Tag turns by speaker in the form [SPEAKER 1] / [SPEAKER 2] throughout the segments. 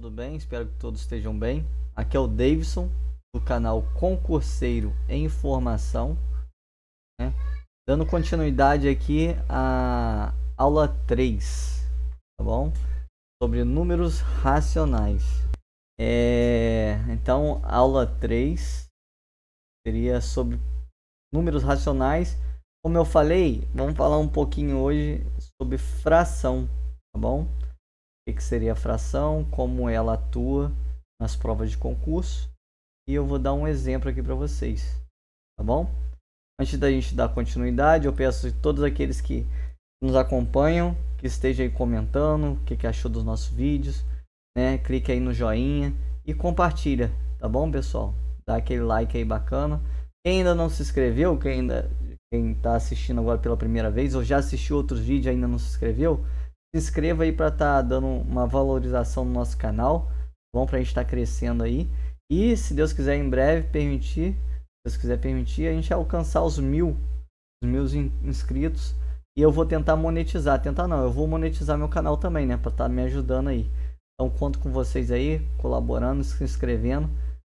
[SPEAKER 1] tudo bem? Espero que todos estejam bem. Aqui é o Davidson, do canal Concurseiro em Informação, né? Dando continuidade aqui à aula 3, tá bom? Sobre números racionais. Então, aula 3 seria sobre números racionais. Como eu falei, vamos falar um pouquinho hoje sobre fração, tá bom? O que seria a fração, como ela atua nas provas de concurso, e eu vou dar um exemplo aqui para vocês, tá bom? Antes da gente dar continuidade, eu peço a todos aqueles que nos acompanham, que estejam aí comentando o que achou dos nossos vídeos, né? Clique aí no joinha e compartilha, tá bom, pessoal? Dá aquele like aí bacana. Quem ainda não se inscreveu, quem está assistindo agora pela primeira vez, ou já assistiu outros vídeos e ainda não se inscreveu, se inscreva aí para estar dando uma valorização no nosso canal, bom, para a gente estar crescendo aí. E se Deus quiser, em breve permitir, se Deus quiser permitir, a gente alcançar os mil inscritos, e eu vou tentar monetizar, eu vou monetizar meu canal também, né, para estar me ajudando aí. Então conto com vocês aí, colaborando, se inscrevendo.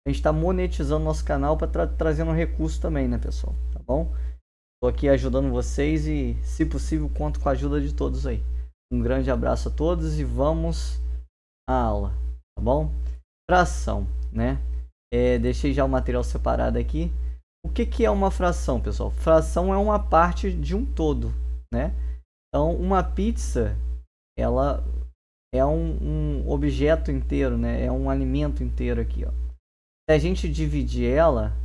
[SPEAKER 1] A gente está monetizando nosso canal para trazendo um recurso também, né, pessoal? Tá bom? Estou aqui ajudando vocês e, se possível, conto com a ajuda de todos aí. Um grande abraço a todos e vamos à aula, tá bom? Fração, né? Deixei já o material separado aqui. O que é uma fração, pessoal? Fração é uma parte de um todo, né? Então, uma pizza, ela é um objeto inteiro, né? É um alimento inteiro aqui, ó. Se a gente dividir ela,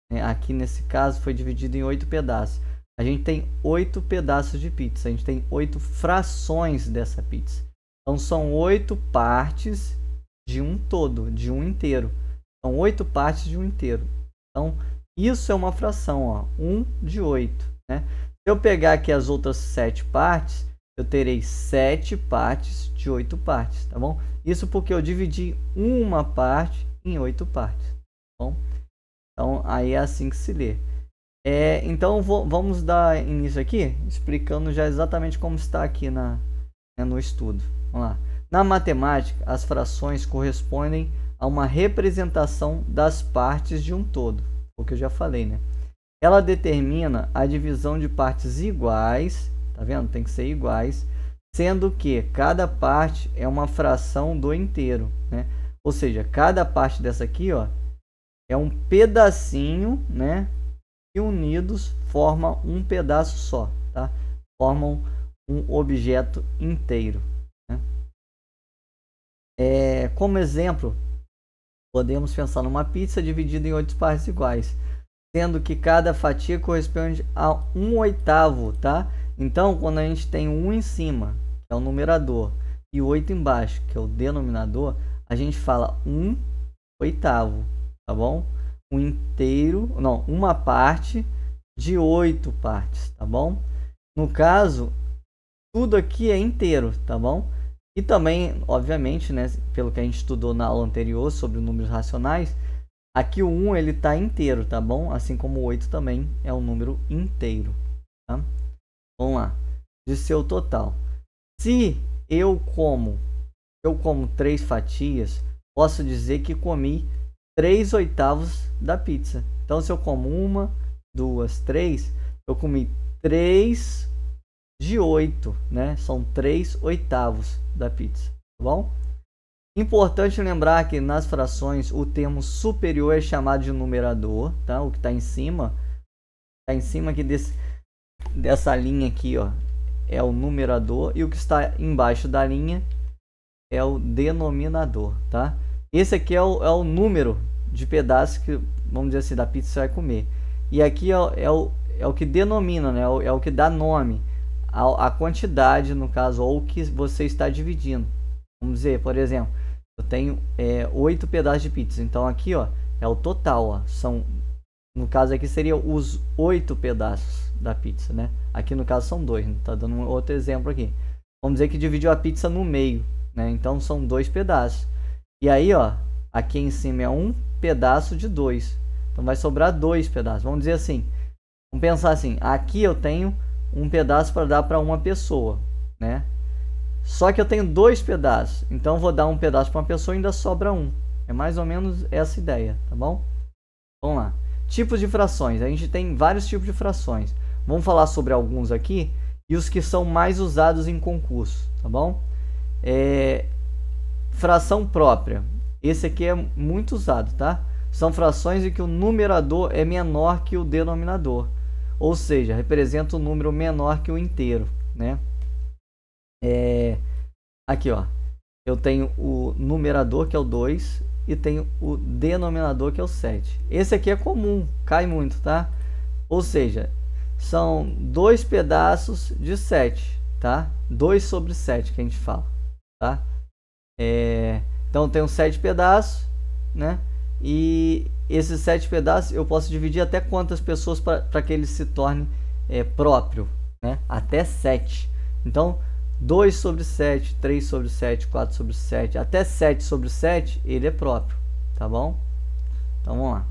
[SPEAKER 1] né, aqui nesse caso foi dividido em 8 pedaços. A gente tem 8 pedaços de pizza. A gente tem 8 frações dessa pizza. Então são 8 partes de um todo, de um inteiro. São 8 partes de um inteiro. Então isso é uma fração, ó, 1 de 8, né? Se eu pegar aqui as outras 7 partes, eu terei 7 partes de 8 partes, tá bom? Isso porque eu dividi uma parte em 8 partes, tá bom? Então aí é assim que se lê. Então vamos dar início aqui, explicando já exatamente como está aqui no estudo. Vamos lá. Na matemática, as frações correspondem a uma representação das partes de um todo, o que eu já falei, né? Ela determina a divisão de partes iguais, tá vendo? Tem que ser iguais, sendo que cada parte é uma fração do inteiro, né? Ou seja, cada parte dessa aqui, ó, é um pedacinho, né? E unidos formam um pedaço só, tá? Formam um objeto inteiro, né? Como exemplo, podemos pensar numa pizza dividida em 8 partes iguais, sendo que cada fatia corresponde a 1/8, tá? Então, quando a gente tem 1 em cima, que é o numerador, e 8 embaixo, que é o denominador, a gente fala 1/8, tá bom? Um inteiro, não, uma parte de 8 partes, tá bom? No caso, tudo aqui é inteiro, tá bom? E também, obviamente, né, pelo que a gente estudou na aula anterior sobre números racionais, aqui o 1 ele tá inteiro, tá bom? Assim como o 8 também é um número inteiro, tá? Vamos lá. De seu total. Se eu como 3 fatias, posso dizer que comi 3/8 da pizza. Então, se eu como 1, 2, 3, eu comi 3 de 8, né? São 3/8 da pizza, tá bom? Importante lembrar que nas frações o termo superior é chamado de numerador, tá? O que está em cima, aqui dessa linha aqui, ó, é o numerador, e o que está embaixo da linha é o denominador, tá? Esse aqui é o número de pedaços que, vamos dizer assim, da pizza você vai comer. E aqui é o que denomina, né? É o que dá nome a quantidade, no caso, ou o que você está dividindo. Vamos dizer, por exemplo, eu tenho 8 pedaços de pizza. Então aqui, ó, é o total, ó. No caso aqui seria os 8 pedaços da pizza, né? Aqui no caso são 2, né? Tá dando um outro exemplo aqui. Vamos dizer que dividiu a pizza no meio, né? Então são 2 pedaços. E aí, ó, aqui em cima é um pedaço de 2. Então vai sobrar 2 pedaços. Vamos dizer assim, vamos pensar assim, aqui eu tenho um pedaço para dar para uma pessoa, né? Só que eu tenho 2 pedaços, então eu vou dar um pedaço para uma pessoa e ainda sobra um. É mais ou menos essa ideia, tá bom? Vamos lá. Tipos de frações. A gente tem vários tipos de frações. Vamos falar sobre alguns aqui e os que são mais usados em concurso, tá bom? Fração própria. Esse aqui é muito usado, tá? São frações em que o numerador é menor que o denominador. Ou seja, representa um número menor que o inteiro, né? Aqui, ó. Eu tenho o numerador, que é o 2, e tenho o denominador, que é o 7. Esse aqui é comum, cai muito, tá? Ou seja, são 2 pedaços de 7, tá? 2 sobre 7 que a gente fala, tá? Então eu tenho 7 pedaços, né? E esses 7 pedaços eu posso dividir até quantas pessoas para que ele se torne próprio, né? Até 7. Então 2 sobre 7, 3 sobre 7, 4 sobre 7, até 7 sobre 7, ele é próprio, tá bom? Então vamos lá.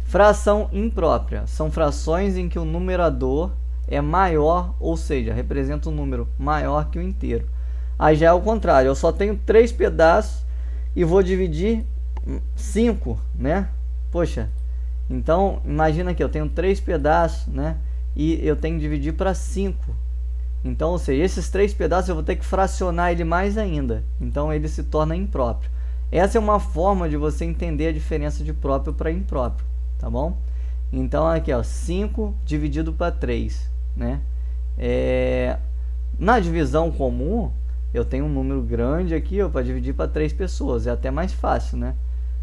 [SPEAKER 1] Fração imprópria. São frações em que o numerador é maior, ou seja, representa um número maior que o inteiro. Aí já é o contrário, eu só tenho 3 pedaços e vou dividir 5, né? Poxa, então imagina que eu tenho 3 pedaços, né? E eu tenho que dividir para 5. Então, ou seja, esses 3 pedaços eu vou ter que fracionar ele mais ainda. Então ele se torna impróprio. Essa é uma forma de você entender a diferença de próprio para impróprio, tá bom? Então aqui, ó, 5 dividido para 3, né? Na divisão comum, eu tenho um número grande aqui para dividir para 3 pessoas. É até mais fácil, né?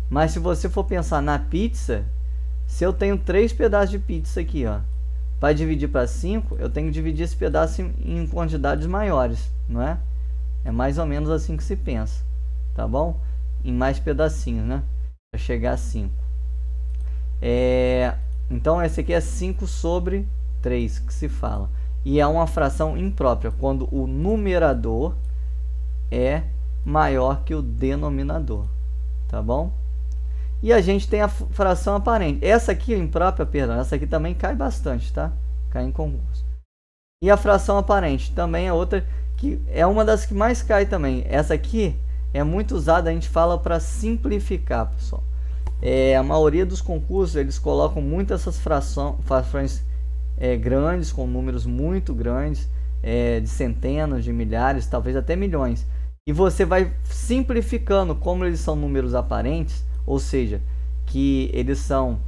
[SPEAKER 1] Mas se você for pensar na pizza, se eu tenho 3 pedaços de pizza aqui, ó, para dividir para 5, eu tenho que dividir esse pedaço em quantidades maiores, não é? É mais ou menos assim que se pensa, tá bom? Em mais pedacinhos, né? Para chegar a 5. Então esse aqui é 5 sobre 3 que se fala. E é uma fração imprópria, quando o numerador é maior que o denominador, tá bom? E a gente tem a fração aparente. Essa aqui, imprópria, perdão, essa aqui também cai bastante, tá? Cai em concurso. E a fração aparente também é outra que é uma das que mais cai também. Essa aqui é muito usada, a gente fala para simplificar, pessoal. A maioria dos concursos, eles colocam muito essas frações grandes, com números muito grandes, de centenas, de milhares, talvez até milhões. E você vai simplificando, como eles são números aparentes, ou seja, que eles são,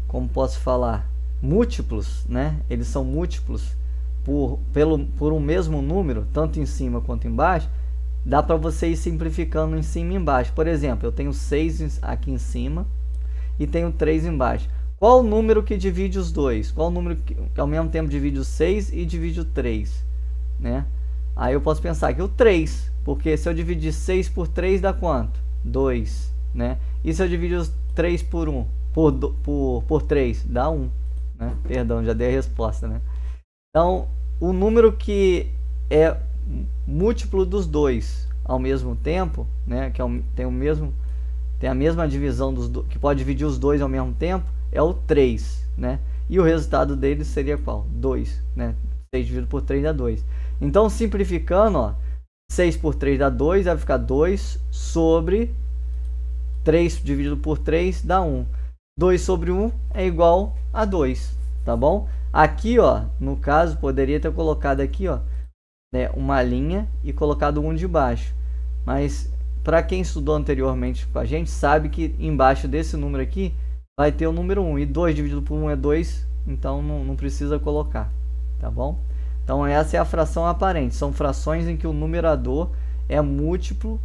[SPEAKER 1] como posso falar, múltiplos, né? Eles são múltiplos por um mesmo número, tanto em cima quanto embaixo. Dá para você ir simplificando em cima e embaixo. Por exemplo, eu tenho 6 aqui em cima e tenho 3 embaixo. Qual o número que divide os dois? Qual o número que ao mesmo tempo divide o 6 e divide o 3? Né? Aí eu posso pensar que o 3, porque se eu dividir 6 por 3 dá quanto? 2, né? E se eu dividir os 3 por 1, por 3, dá 1, né? Perdão, já dei a resposta, né? Então, o número que é múltiplo dos dois ao mesmo tempo, né? Que tem a mesma divisão que pode dividir os dois ao mesmo tempo, é o 3, né? E o resultado dele seria qual? 2, né? 6 dividido por 3 dá 2. Então, simplificando, ó, 6 por 3 dá 2, vai ficar 2 sobre 3 dividido por 3 dá 1. 2 sobre 1 é igual a 2, tá bom? Aqui, ó, no caso, poderia ter colocado aqui, ó, né, uma linha e colocado 1 de baixo. Mas, para quem estudou anteriormente com a gente, sabe que embaixo desse número aqui vai ter o número 1. E 2 dividido por 1 é 2, então não precisa colocar, tá bom? Então essa é a fração aparente. São frações em que o numerador é múltiplo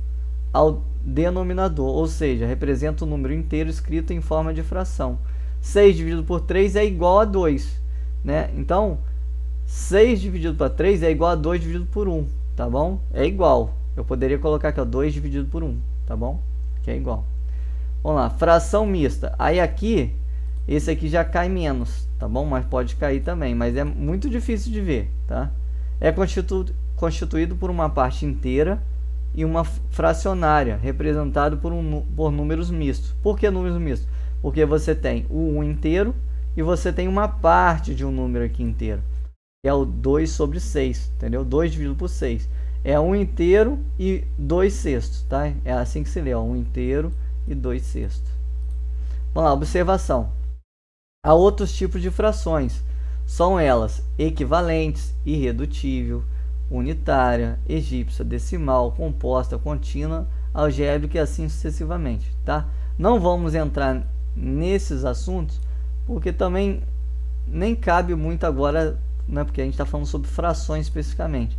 [SPEAKER 1] ao denominador, ou seja, representa o número inteiro escrito em forma de fração. 6 dividido por 3 é igual a 2, né? Então 6 dividido por 3 é igual a 2 dividido por 1, tá bom? É igual. Eu poderia colocar aqui, ó, 2 dividido por 1, tá bom? Que é igual. Vamos lá, fração mista. Aí aqui, esse aqui já cai menos, tá bom? Mas pode cair também, mas é muito difícil de ver, tá? É constituído por uma parte inteira e uma fracionária, representado por números mistos. Por que números mistos? Porque você tem o 1 inteiro e você tem uma parte de um número aqui inteiro. que é o 2 sobre 6, entendeu? 2 dividido por 6. É 1 inteiro e 2 sextos, tá? É assim que se lê, ó, 1 inteiro e 2 sextos. Vamos lá, observação. Há outros tipos de frações. São elas equivalentes, irredutível, unitária, egípcia, decimal, composta, contínua, algébrica e assim sucessivamente, tá? Não vamos entrar nesses assuntos, porque também nem cabe muito agora, né, porque a gente está falando sobre frações especificamente.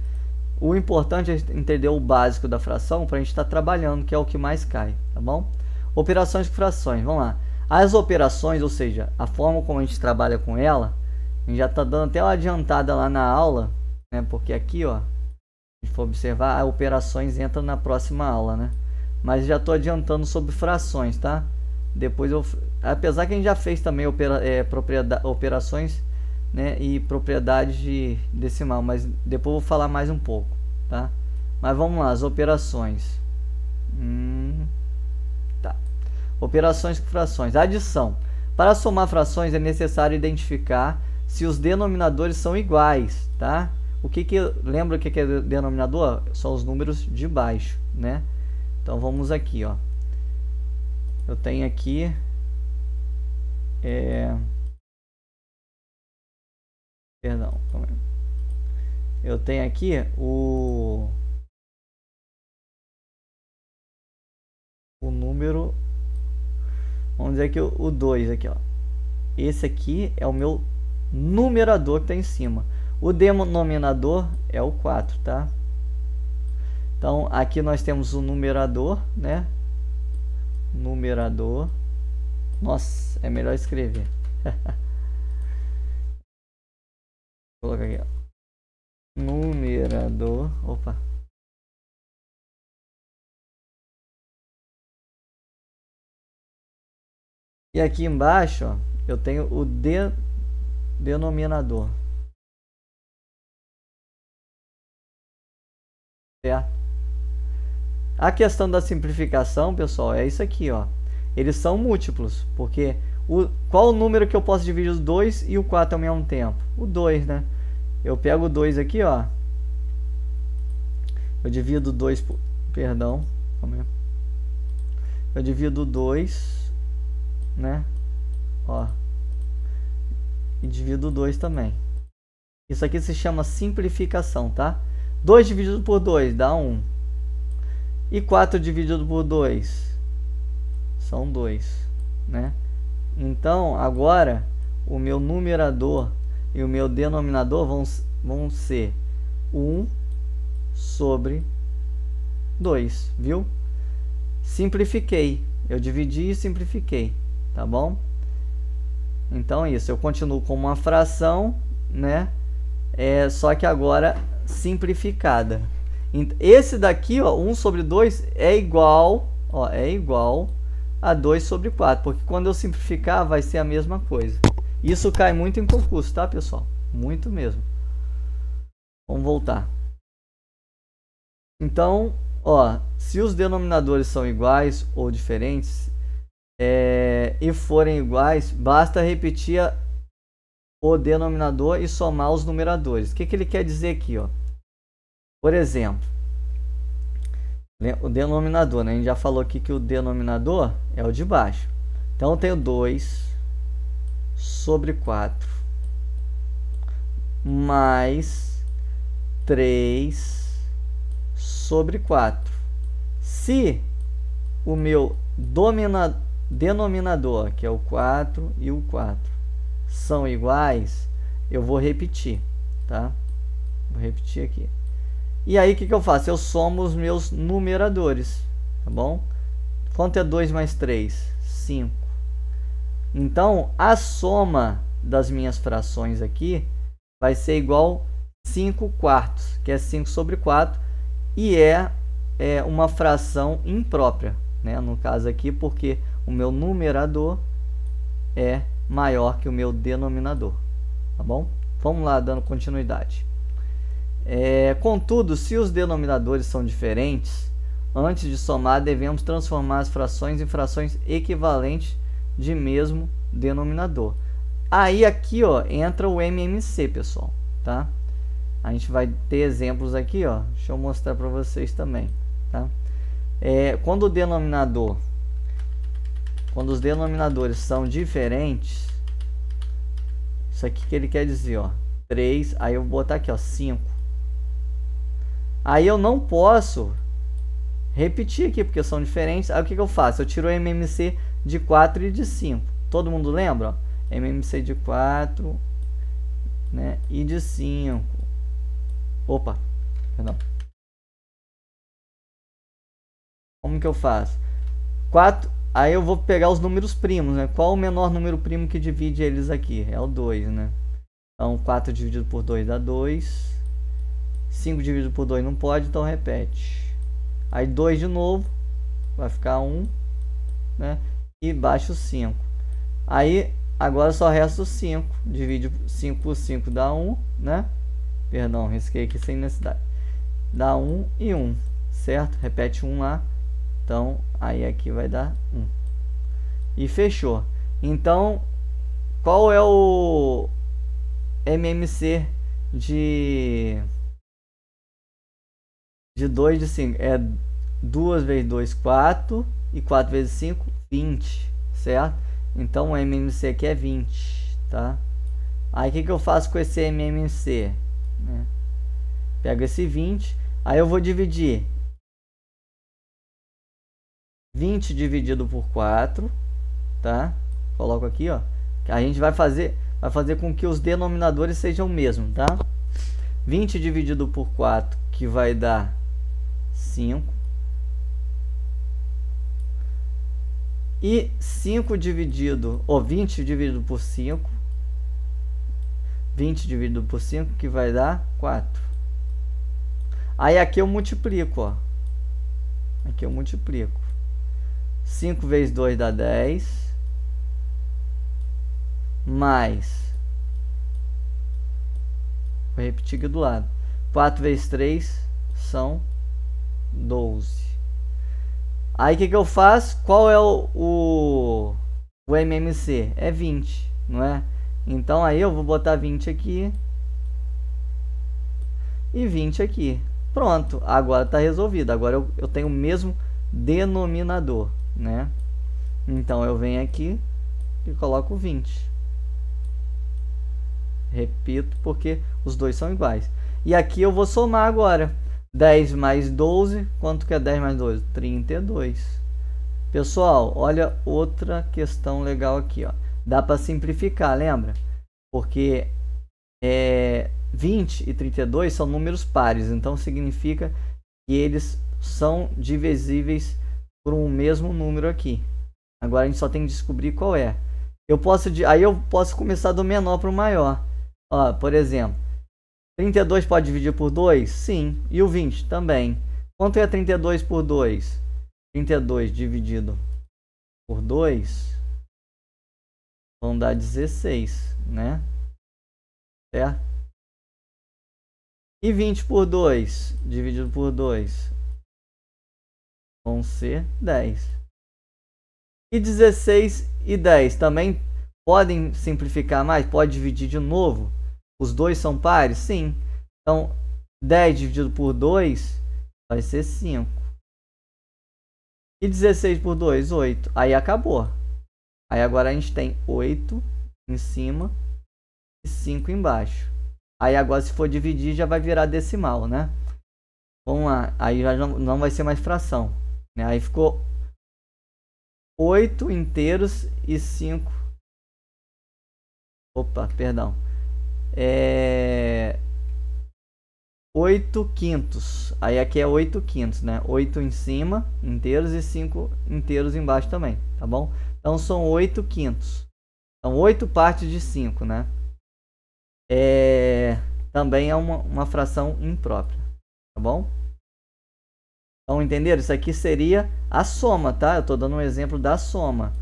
[SPEAKER 1] O importante é entender o básico da fração para a gente estar trabalhando, que é o que mais cai, tá bom? Operações com frações, vamos lá. As operações, ou seja, a forma como a gente trabalha com ela, a gente já está dando até uma adiantada lá na aula, né? Porque aqui, ó, se for observar, as operações entram na próxima aula, né? Mas já estou adiantando sobre frações, tá? Depois eu, apesar que a gente já fez também operações, né, e propriedades de decimal, mas depois eu vou falar mais um pouco, tá? Mas vamos lá, as operações. Tá. Operações com frações. Adição. Para somar frações é necessário identificar se os denominadores são iguais, tá? Lembra o que é denominador? São os números de baixo, né? Então vamos aqui, ó. Eu tenho aqui perdão, eu tenho aqui o número, vamos dizer que o 2 aqui, ó. Esse aqui é o meu numerador que está em cima. O denominador é o 4, tá? Então aqui nós temos o numerador, né? Numerador. Nossa, é melhor escrever. Vou colocar aqui, ó. Numerador. Opa. E aqui embaixo, ó, eu tenho o denominador. Certo? A questão da simplificação, pessoal, é isso aqui, ó. Eles são múltiplos, porque qual o número que eu posso dividir os 2 e o 4 ao mesmo tempo? O 2, né? Eu pego o 2 aqui, ó. Eu divido 2 por... Perdão. Eu divido 2, né? Ó. E divido 2 também. Isso aqui se chama simplificação, tá? 2 dividido por 2 dá 1. E 4 dividido por 2 são 2, né? Então, agora, o meu numerador e o meu denominador vão ser 1 sobre 2, viu? Simplifiquei. Eu dividi e simplifiquei, tá bom? Então, isso. Eu continuo com uma fração, né? Só que agora simplificada. Esse daqui, ó, 1 sobre 2 é igual, ó, a 2 sobre 4, porque quando eu simplificar vai ser a mesma coisa. Isso cai muito em concurso, tá, pessoal? Muito mesmo. Vamos voltar. Então, ó, se os denominadores são iguais ou diferentes e forem iguais, basta repetir o denominador e somar os numeradores. O que ele quer dizer aqui, ó? Por exemplo, o denominador, né? A gente já falou aqui que o denominador é o de baixo. Então eu tenho 2 sobre 4 mais 3 sobre 4. Se o meu denominador, que é o 4 e o 4, são iguais, eu vou repetir, tá? Vou repetir aqui. E aí, o que eu faço? Eu somo os meus numeradores, tá bom? Quanto é 2 mais 3? 5. Então, a soma das minhas frações aqui vai ser igual 5 quartos, que é 5 sobre 4, e é uma fração imprópria, né? No caso aqui, porque o meu numerador é maior que o meu denominador, tá bom? Vamos lá, dando continuidade. Contudo, se os denominadores são diferentes, antes de somar, devemos transformar as frações em frações equivalentes de mesmo denominador. Aí aqui, ó, entra o MMC, pessoal. tá? A gente vai ter exemplos aqui, ó. Deixa eu mostrar para vocês também, tá? Quando os denominadores são diferentes, isso aqui que ele quer dizer, ó, 3, aí eu vou botar aqui, ó, 5. Aí eu não posso repetir aqui, porque são diferentes. Aí o que eu faço? Eu tiro o MMC de 4 e de 5. Todo mundo lembra? Ó? MMC de 4, né, e de 5. Opa, perdão. Como que eu faço? 4, aí eu vou pegar os números primos, né? Qual o menor número primo que divide eles aqui? É o 2, né? Então 4 dividido por 2 dá 2. 5 dividido por 2 não pode, então repete. Aí 2 de novo, vai ficar 1, né? E baixa o 5. Aí agora só resta o 5. Divide 5 por 5 dá 1, né? Perdão, risquei aqui sem necessidade. Dá 1 e 1, certo? Repete 1 lá. Então, aí aqui vai dar 1. E fechou. Então, qual é o MMC de 2 de 5? É 2 vezes 2, 4. E 4 vezes 5, 20. Certo? Então, o MMC aqui é 20. Tá? Aí, o que eu faço com esse MMC? Pego esse 20. Aí, eu vou dividir 20 dividido por 4, tá? Coloco aqui, ó. A gente vai fazer com que os denominadores sejam o mesmo, tá? 20 dividido por 4, que vai dar 5. E 5 dividido, ou 20 dividido por 5. 20 dividido por 5, que vai dar 4. Aí aqui eu multiplico, ó. Aqui eu multiplico. 5 vezes 2 dá 10. Mais. Vou repetir aqui do lado. 4 vezes 3 são 12. Aí o que eu faço? Qual é o MMC? É 20, não é? Então aí eu vou botar 20 aqui. E 20 aqui. Pronto, agora está resolvido. Agora eu tenho o mesmo denominador, né? Então eu venho aqui e coloco 20. Repito, porque os dois são iguais. E aqui eu vou somar agora. 10 mais 12, quanto que é 10 mais 12? 32. Pessoal, olha outra questão legal aqui, ó. Dá para simplificar, lembra? Porque 20 e 32 são números pares, então significa que eles são divisíveis por um mesmo número aqui. Agora a gente só tem que descobrir qual é. Aí eu posso começar do menor para o maior. Ó, por exemplo, 32 pode dividir por 2? Sim. E o 20 também. Quanto é 32 por 2? 32 dividido por 2 vão dar 16, né? Certo? E 20 por 2 dividido por 2 vão ser 10. E 16 e 10 também podem simplificar mais? Pode dividir de novo? Os dois são pares? Sim. Então, 10 dividido por 2 vai ser 5. E 16 por 2, 8. Aí acabou. Aí agora a gente tem 8 em cima e 5 embaixo. Aí agora se for dividir já vai virar decimal, né? Vamos lá. Aí já não vai ser mais fração, né? Aí ficou 8 inteiros e 5. Opa, perdão. 8 quintos. Aí aqui é 8 quintos, né? 8 em cima, inteiros, e 5 inteiros embaixo também, tá bom? Então são 8 quintos. São 8 partes de 5, né? Também é uma fração imprópria, tá bom? Então, entenderam? Isso aqui seria a soma, tá? Eu estou dando um exemplo da soma.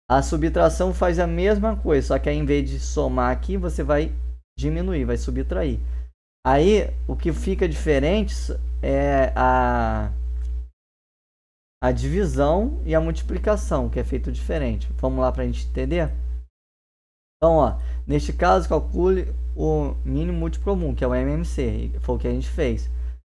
[SPEAKER 1] A subtração faz a mesma coisa, só que aí, em vez de somar aqui, você vai diminuir, vai subtrair. Aí, o que fica diferente é a divisão e a multiplicação, que é feito diferente. Vamos lá para a gente entender? Então, ó, neste caso, calcule o mínimo múltiplo comum, que é o MMC, foi o que a gente fez.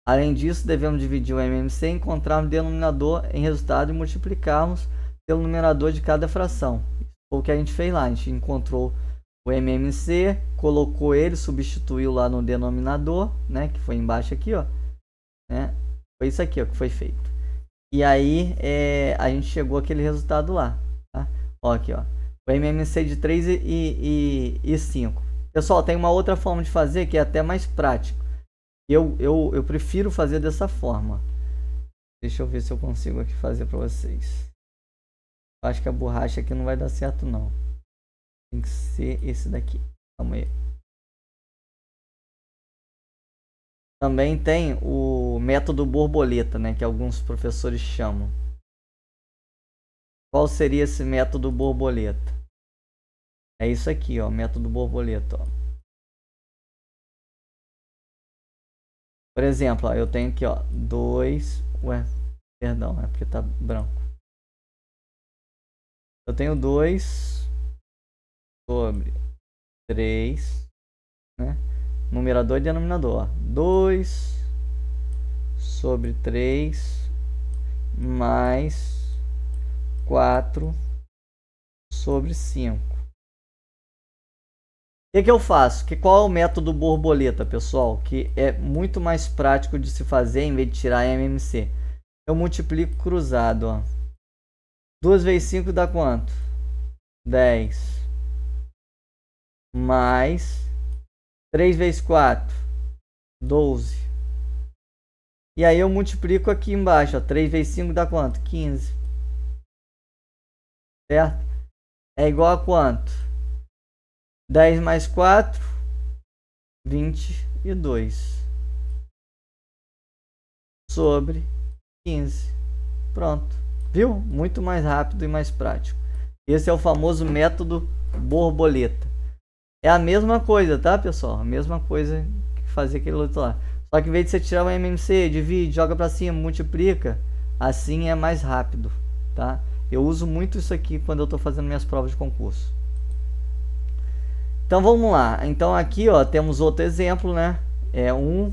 [SPEAKER 1] Além disso, devemos dividir o MMC, encontrar o denominador em resultado e multiplicarmos pelo numerador de cada fração. Foi o que a gente fez lá, a gente encontrou o MMC, colocou ele, substituiu lá no denominador, né, que foi embaixo aqui, ó, né, foi isso aqui, ó, que foi feito. E aí, a gente chegou àquele resultado lá, tá? Ó, aqui, ó, o MMC de 3 e 5. Pessoal, tem uma outra forma de fazer que é até mais prático. Eu prefiro fazer dessa forma. Deixa eu ver se eu consigo aqui fazer para vocês. Acho que a borracha aqui não vai dar certo, não. Tem que ser esse daqui. Calma aí. Também tem o método borboleta, né? Que alguns professores chamam. Qual seria esse método borboleta? É isso aqui, ó. Método borboleta, ó. Por exemplo, ó, eu tenho aqui, ó, 2... Ué, perdão, é porque tá branco. Eu tenho 2 sobre 3, né? Numerador e denominador. 2 sobre 3 mais 4 sobre 5. O que eu faço? Qual é o método borboleta, pessoal? Que é muito mais prático de se fazer em vez de tirar MMC. Eu multiplico cruzado, ó. 2 vezes 5 dá quanto? 10. Mais 3 vezes 4, 12. E aí eu multiplico aqui embaixo, ó. 3 vezes 5 dá quanto? 15. Certo? É igual a quanto? 10 mais 4, 22. Sobre 15. Pronto. Viu? Muito mais rápido e mais prático. Esse é o famoso método borboleta. É a mesma coisa, tá, pessoal? A mesma coisa que fazer aquele outro lá. Só que em vez de você tirar o MMC, divide, joga pra cima, multiplica, assim é mais rápido, tá? Eu uso muito isso aqui quando eu tô fazendo minhas provas de concurso. Então vamos lá. Então aqui, ó, temos outro exemplo, né? É 1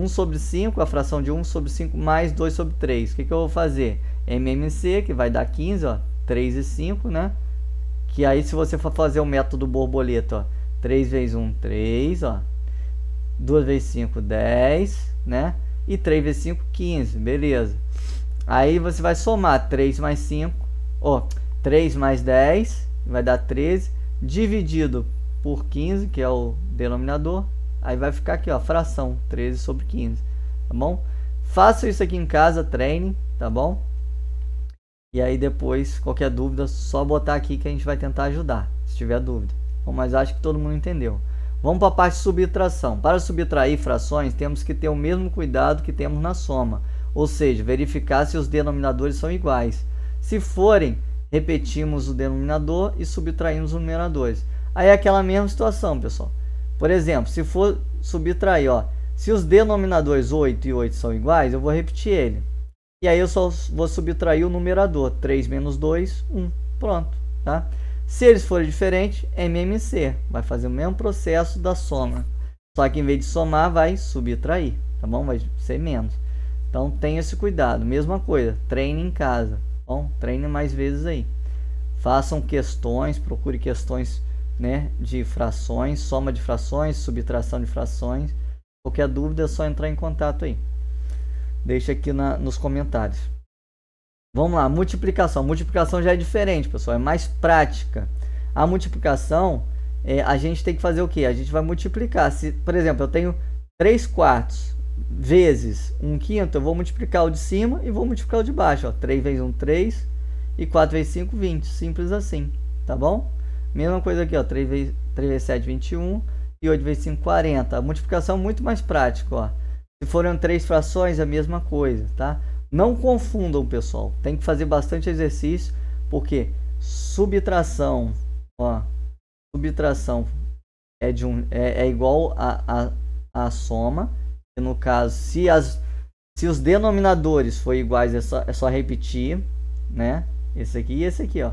[SPEAKER 1] sobre 5, a fração de 1 sobre 5 mais 2 sobre 3. O que eu vou fazer? MMC, que vai dar 15, ó, 3 e 5, né? Que aí se você for fazer o método borboleta, ó, 3 vezes 1, 3, ó. 2 vezes 5, 10, né? E 3 vezes 5, 15, beleza. Aí você vai somar 3 mais 5, ó, 3 mais 10, vai dar 13, dividido por 15, que é o denominador. Aí vai ficar aqui, ó, fração, 13 sobre 15, tá bom? Faça isso aqui em casa, treine, tá bom? E aí depois, qualquer dúvida, só botar aqui que a gente vai tentar ajudar, se tiver dúvida. Bom, mas acho que todo mundo entendeu. Vamos para a parte de subtração. Para subtrair frações, temos que ter o mesmo cuidado que temos na soma. Ou seja, verificar se os denominadores são iguais. Se forem, repetimos o denominador e subtraímos os numeradores. Aí é aquela mesma situação, pessoal. Por exemplo, se for subtrair, ó, se os denominadores 8 e 8 são iguais, eu vou repetir ele. E aí eu só vou subtrair o numerador. 3 menos 2, 1. Pronto, tá? Se eles forem diferentes, MMC. Vai fazer o mesmo processo da soma. Só que em vez de somar, vai subtrair, tá bom? Vai ser menos. Então tenha esse cuidado. Mesma coisa, treine em casa. Tá bom? Treine mais vezes aí. Façam questões, procure questões, né, de frações, soma de frações, subtração de frações. Qualquer dúvida é só entrar em contato aí. Deixa aqui nos comentários. Vamos lá, multiplicação. Multiplicação já é diferente, pessoal, é mais prática. A multiplicação, a gente tem que fazer o quê? A gente vai multiplicar. Se, por exemplo, eu tenho 3 quartos vezes 1 quinto, eu vou multiplicar o de cima e vou multiplicar o de baixo. Ó. 3 vezes 1, 3. E 4 vezes 5, 20. Simples assim, tá bom? Mesma coisa aqui, ó. 3 vezes 7, 21. E 8 vezes 5, 40. A multiplicação é muito mais prática, ó. Se forem 3 frações, é a mesma coisa, tá? Não confundam, pessoal. Tem que fazer bastante exercício, porque subtração, ó, subtração é igual a soma. E no caso, se os denominadores forem iguais, é só repetir, né? Esse aqui e esse aqui, ó.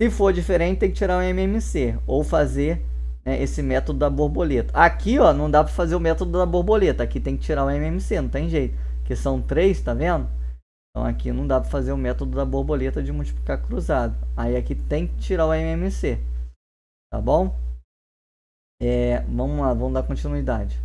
[SPEAKER 1] Se for diferente, tem que tirar o MMC ou fazer, né, esse método da borboleta. Aqui, ó, não dá para fazer o método da borboleta. Aqui tem que tirar o MMC, não tem jeito. Porque são 3, tá vendo? Então aqui não dá para fazer o método da borboleta de multiplicar cruzado. Aí aqui tem que tirar o MMC. Tá bom? Vamos lá, vamos dar continuidade.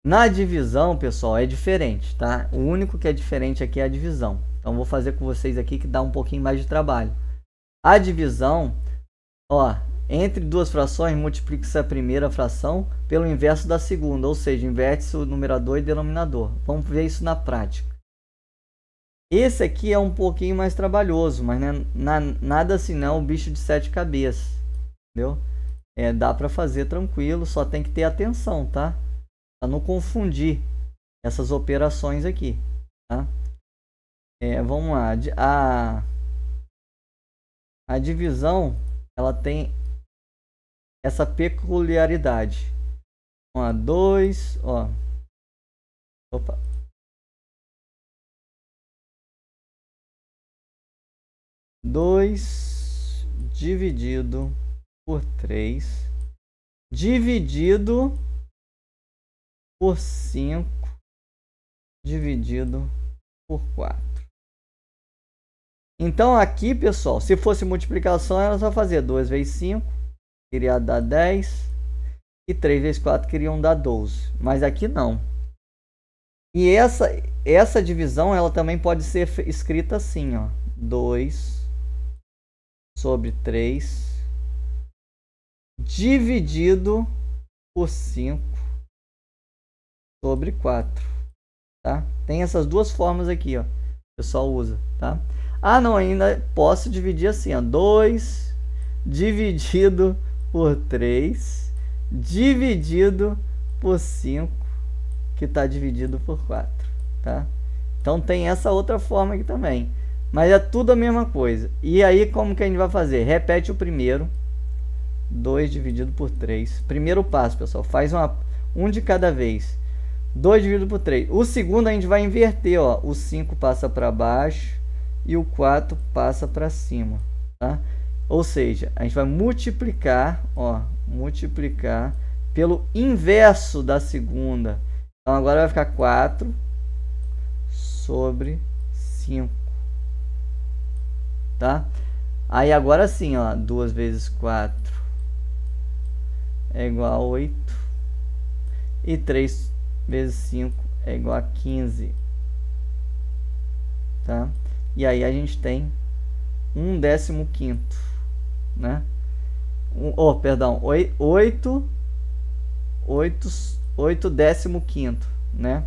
[SPEAKER 1] Na divisão, pessoal, é diferente, tá? O único que é diferente aqui é a divisão. Então vou fazer com vocês aqui que dá um pouquinho mais de trabalho. A divisão, ó, entre duas frações, multiplica-se a primeira fração pelo inverso da segunda, ou seja, inverte-se o numerador e denominador. Vamos ver isso na prática. Esse aqui é um pouquinho mais trabalhoso, mas nada assim não, um bicho de 7 cabeças, entendeu? Dá para fazer tranquilo, só tem que ter atenção, tá? Para não confundir essas operações aqui, tá? Vamos lá, a divisão, ela tem essa peculiaridade. 2, ó. Opa. 2 dividido por 3 dividido por 5 dividido por 4. Então aqui, pessoal, se fosse multiplicação, era só fazer 2 vezes 5, queria dar 10, e 3 vezes 4 queriam dar 12, mas aqui não. E essa divisão, ela também pode ser escrita assim, ó, 2 sobre 3 dividido por 5 sobre 4, tá? Tem essas duas formas aqui, ó, o pessoal usa, tá? Ah, não, ainda posso dividir assim, ó, 2 dividido por 3 dividido por 5, que está dividido por 4, tá? Então tem essa outra forma aqui também, mas é tudo a mesma coisa. E aí como que a gente vai fazer? Repete o primeiro, 2 dividido por 3. Primeiro passo, pessoal, faz um de cada vez. 2 dividido por 3. O segundo a gente vai inverter, ó. O 5 passa para baixo e o 4 passa para cima, tá? Ou seja, a gente vai multiplicar, ó, multiplicar pelo inverso da segunda. Então agora vai ficar 4 sobre 5, tá? Aí agora sim, ó, 2 vezes 4 é igual a 8 e 3 vezes 5 é igual a 15, tá? E aí a gente tem 1/15, né? 8/15, né?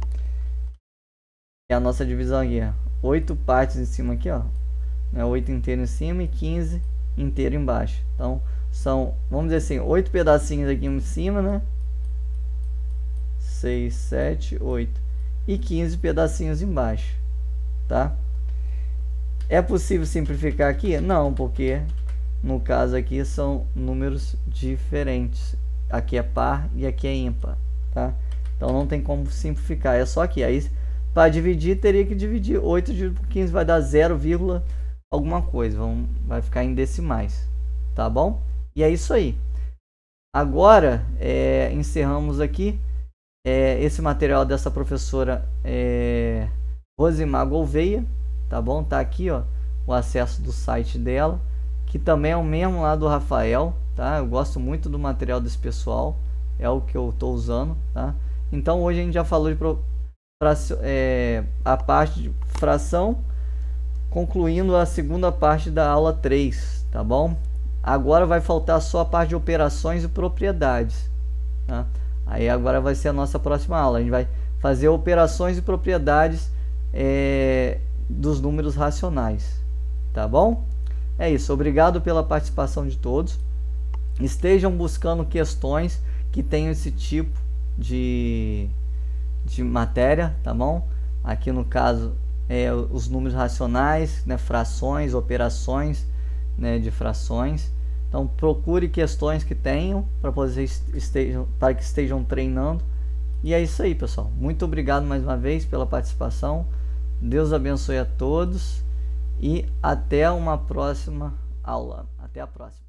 [SPEAKER 1] É a nossa divisão aqui, ó. 8 partes em cima aqui, ó, né? 8 inteiro em cima e 15 inteiro embaixo. Então são, vamos dizer assim, 8 pedacinhos aqui em cima, né? 6, 7, 8 e 15 pedacinhos embaixo, tá? É possível simplificar aqui? Não, porque no caso aqui são números diferentes. Aqui é par e aqui é ímpar, tá? Então não tem como simplificar, é só aqui. Aí para dividir teria que dividir 8 dividido por 15 vai dar 0, alguma coisa, vai ficar em decimais, tá bom? E é isso aí. Agora encerramos aqui esse material dessa professora Rosimar Gouveia, tá bom? Tá aqui, ó, o acesso do site dela, que também é o mesmo lá do Rafael, tá? Eu gosto muito do material desse pessoal, é o que eu tô usando, tá? Então hoje a gente já falou de a parte de fração, concluindo a segunda parte da aula 3, tá bom? Agora vai faltar só a parte de operações e propriedades, tá? Aí agora vai ser a nossa próxima aula, a gente vai fazer operações e propriedades dos números racionais, tá bom? É isso, obrigado pela participação de todos. Estejam buscando questões que tenham esse tipo de matéria, tá bom? Aqui no caso os números racionais, né, frações, operações, né, de frações. Então procure questões que tenham para que estejam treinando. E é isso aí, pessoal. Muito obrigado mais uma vez pela participação. Deus abençoe a todos e até uma próxima aula. Até a próxima.